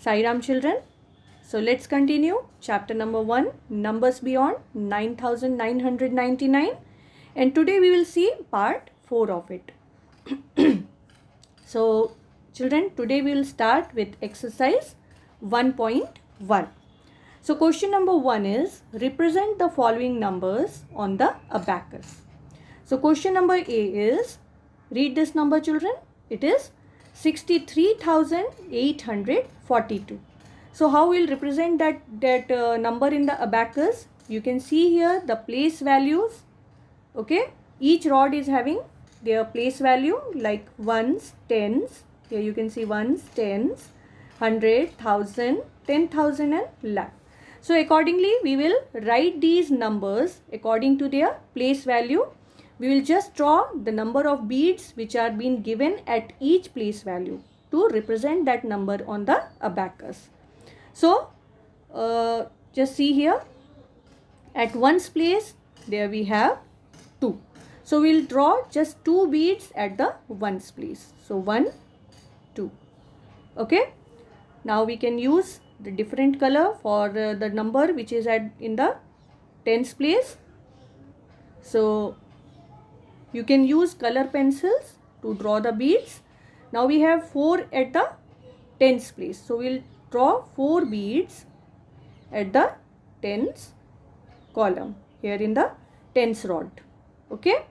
Sai Ram children. So let's continue chapter number 1, numbers beyond 9999, and today we will see part 4 of it. So children, today we will start with exercise 1.1. So question number 1 is represent the following numbers on the abacus. So question number A is, read this number children, it is 63,842. So how we'll represent that number in the abacus? You can see here the place values. Okay, each rod is having their place value like ones, tens. Here you can see ones, tens, 100, 1000, 10,000 and lakh. So accordingly we will write these numbers according to their place value. We will just draw the number of beads which are being given at each place value to represent that number on the abacus. So just see here, at ones place there we have 2. So we will draw just 2 beads at the ones place. So 1, 2. Okay. Now we can use the different color for the number which is in the tens place. So you can use color pencils to draw the beads. Now we have 4 at the tens place. So we will draw 4 beads at the tens column here in the tens rod. Okay.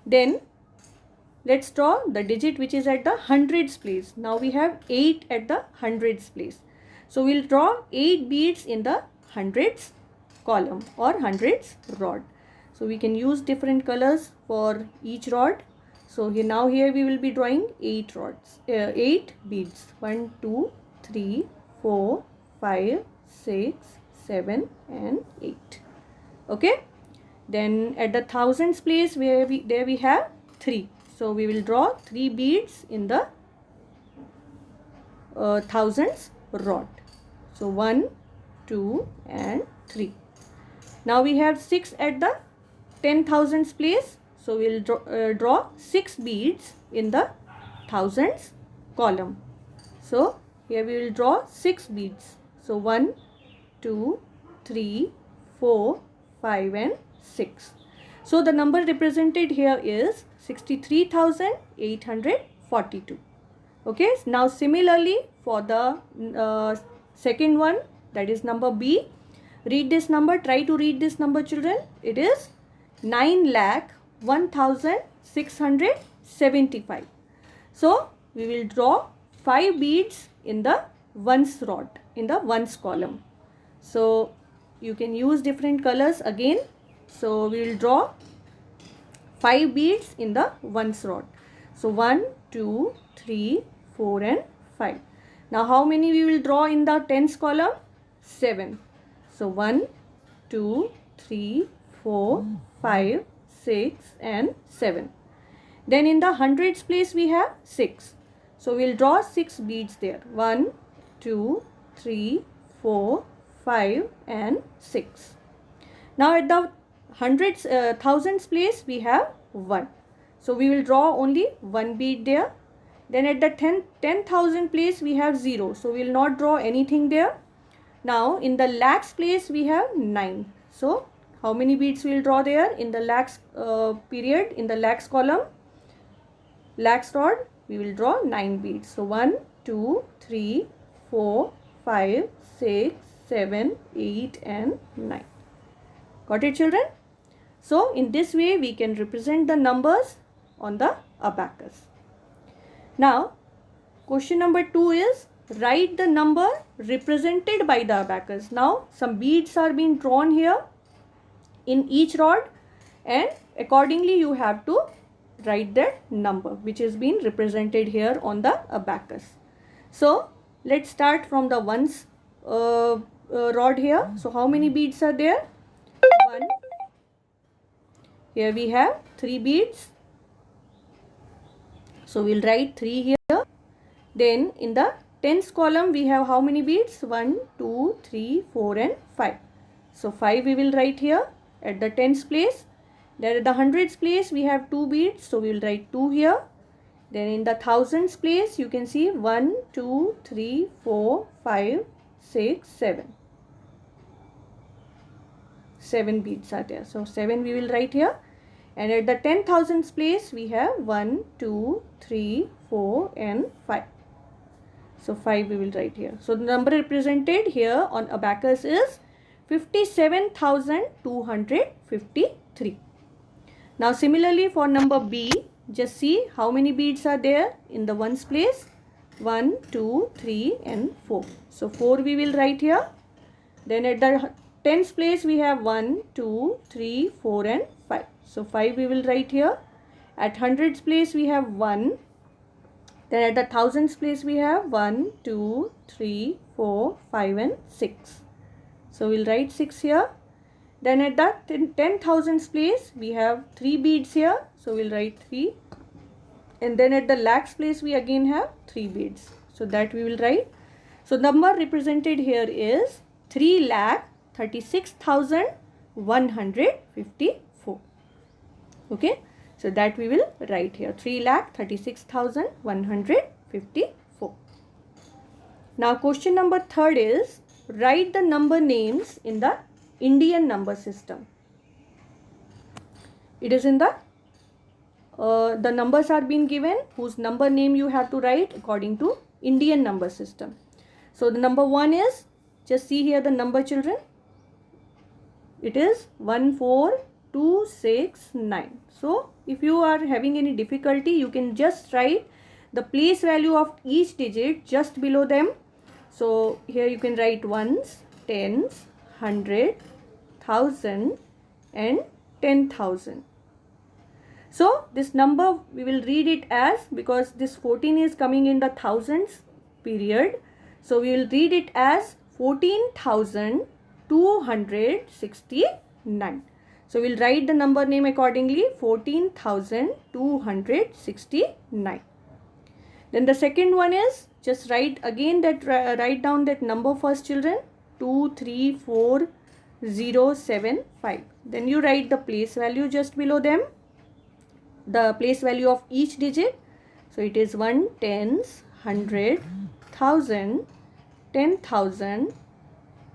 Then let's draw the digit which is at the hundreds place. Now we have 8 at the hundreds place. So we'll draw 8 beads in the hundreds column or hundreds rod. So we can use different colors for each rod. So here we will be drawing 8 rods, 8 beads. 1, 2, 3, 4, 5, 6, 7 and 8. Okay. Then at the thousands place there we have 3. So we will draw 3 beads in the thousands rod. So 1, 2 and 3. Now we have 6 at the 10,000s place. So we will draw 6 beads in the thousands column. So here we will draw 6 beads. So 1, 2, 3, 4, 5 and 6. So the number represented here is 63,842. Okay. Now similarly for the second one, that is number B. Read this number. Try to read this number children. It is 9,01,675. So we will draw 5 beads in the ones rod, in the ones column. So you can use different colors again. So we will draw 5 beads in the ones rod. So 1, 2, 3, 4 and 5. Now how many we will draw in the tens column? 7. So 1, 2, 3, 4, 5, 6 and 7. Then in the hundreds place we have 6. So we will draw 6 beads there. 1, 2, 3, 4, 5 and 6. Now at the hundreds, thousands place we have 1. So we will draw only 1 bead there. Then at the 10,000 place we have 0. So we will not draw anything there. Now in the lakhs place we have 9. So how many beads we will draw there in the lakhs period, in the lakhs column, lakhs rod, we will draw 9 beads. So 1, 2, 3, 4, 5, 6, 7, 8 and 9. Got it children? So in this way we can represent the numbers on the abacus. Now question number 2 is write the number represented by the abacus. Now some beads are being drawn here in each rod, and accordingly you have to write that number which is being represented here on the abacus. So let's start from the ones rod here. So how many beads are there? 1. Here we have 3 beads. So we'll write 3 here. Then in the tens column we have how many beads? 1, 2, 3, 4 and 5. So 5 we will write here at the tens place. There at the hundreds place we have 2 beads. So we will write 2 here. Then in the thousands place, you can see 1, 2, 3, 4, 5, 6, 7. 7 beads are there. So 7 we will write here. And at the 10,000s place, we have 1, 2, 3, 4 and 5. So 5 we will write here. So the number represented here on abacus is 57,253. Now similarly for number B, just see how many beads are there in the ones place. 1, 2, 3 and 4. So 4 we will write here. Then at the tens place we have 1, 2, 3, 4 and 5. So 5 we will write here. At hundreds place we have 1. Then at the thousands place we have 1, 2, 3, 4, 5 and 6. So we'll write 6 here. Then at the 10,000s place we have 3 beads here. So we'll write 3. And then at the lakhs place we again have 3 beads. So that we will write. So number represented here is 3,36,154. Okay. So that we will write here. 3,36,154. Now question number 3 is write the number names in the Indian number system. It is in the numbers are being given whose number name you have to write according to Indian number system. So the number 1 is, just see here the number children. It is 14269. So if you are having any difficulty, you can just write the place value of each digit just below them. So here you can write ones, tens, 100, 1000 and 10,000. So this number we will read it as, because this 14 is coming in the thousands period. So we will read it as 14,269. So we'll write the number name accordingly, 14,269. Then the second one is, just write again that, write down that number first children, 234075. Then you write the place value just below them, the place value of each digit. So it is 1, tens, 100, 1000, 10,000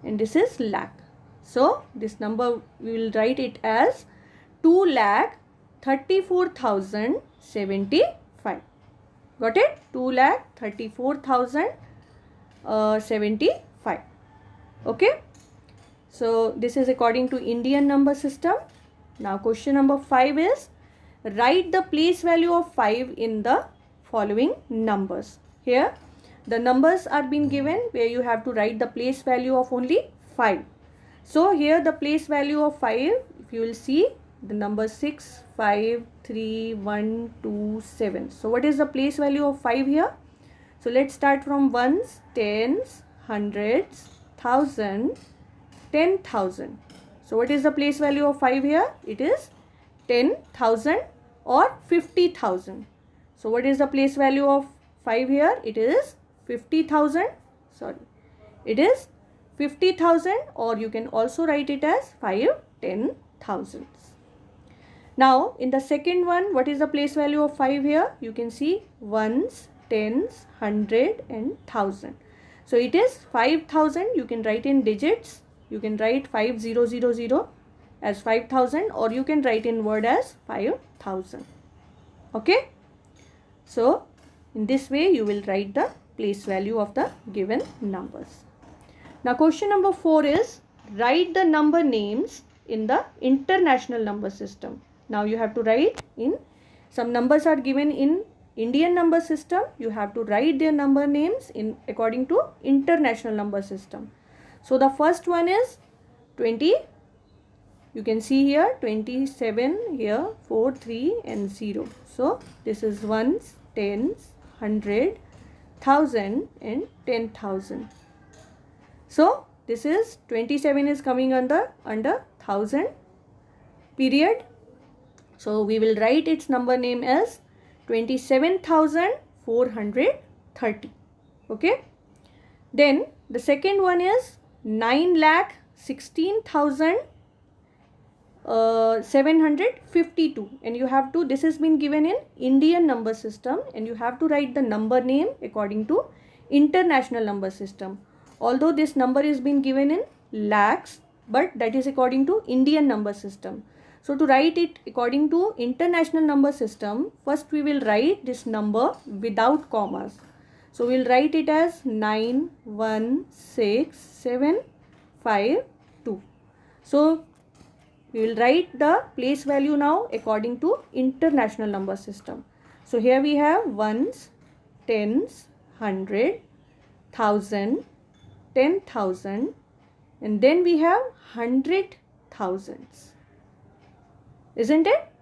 and this is lakh. So this number we will write it as 2,34,075. Got it? 2,34,075. Okay. So this is according to Indian number system. Now question number 5 is write the place value of 5 in the following numbers. Here the numbers are being given where you have to write the place value of only 5. So here the place value of 5, if you will see the number 6, 5, 3, 1, 2, 7. So what is the place value of 5 here? So let's start from ones, tens, hundreds, 1000, 10,000. So what is the place value of 5 here? It is 10,000 or 50,000. So what is the place value of 5 here? It is 50,000. Sorry. It is 50,000, or you can also write it as 5 10,000s. Now in the second one, what is the place value of 5 here? You can see ones, tens, 100 and 1000. So it is 5,000. You can write in digits. You can write 5000 as 5,000, or you can write in word as 5,000. Okay. So in this way you will write the place value of the given numbers. Now question number 4 is write the number names in the international number system. Now you have to write in, some numbers are given in Indian number system. You have to write their number names in according to international number system. So the first one is 20. You can see here 27 here, 4, 3 and 0. So this is ones, tens, 100, 1000 and 10,000. So this is 27 is coming under 1000 period. So we will write its number name as 27,430. Okay. Then the second one is 9,16,000 752, and you have to, this has been given in Indian number system, and you have to write the number name according to international number system. Although this number is been given in lakhs, but that is according to Indian number system. So to write it according to international number system, first we will write this number without commas. So we will write it as 916752. So we will write the place value now according to international number system. So here we have ones, tens, 100, 1000, 10,000, and then we have 100,000s. Isn't it?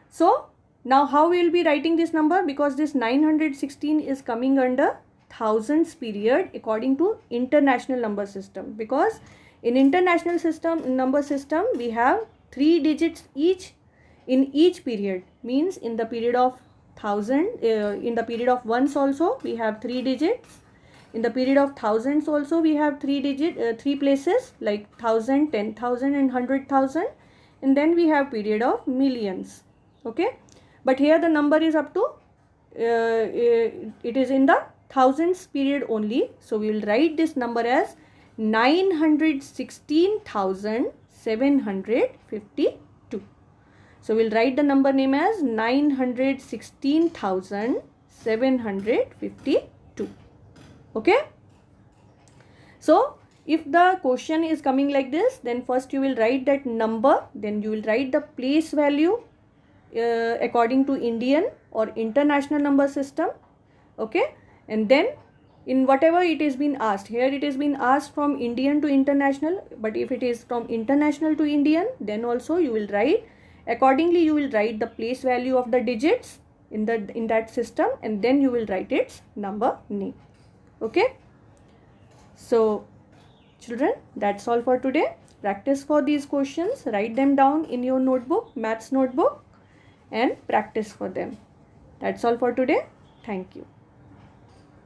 So now how we will be writing this number, because this 916 is coming under thousands period according to international number system, because in international number system we have 3 digits each in each period. Means in the period of 1000, in the period of ones also we have 3 digits. In the period of thousands also we have 3 places like 1000, 10,000 and 100,000. And then we have period of millions. Okay, but here the number is up to it is in the thousands period only. So we will write this number as 916,752. So we will write the number name as 916,752. Okay, so if the question is coming like this, then first you will write that number, then you will write the place value according to Indian or international number system. Okay, and then in whatever it is been asked, here it is been asked from Indian to international, but if it is from international to Indian, then also you will write accordingly. You will write the place value of the digits in that system, and then you will write its number name. Okay, so children, that's all for today. Practice for these questions, write them down in your notebook, maths notebook, and practice for them. That's all for today. Thank you.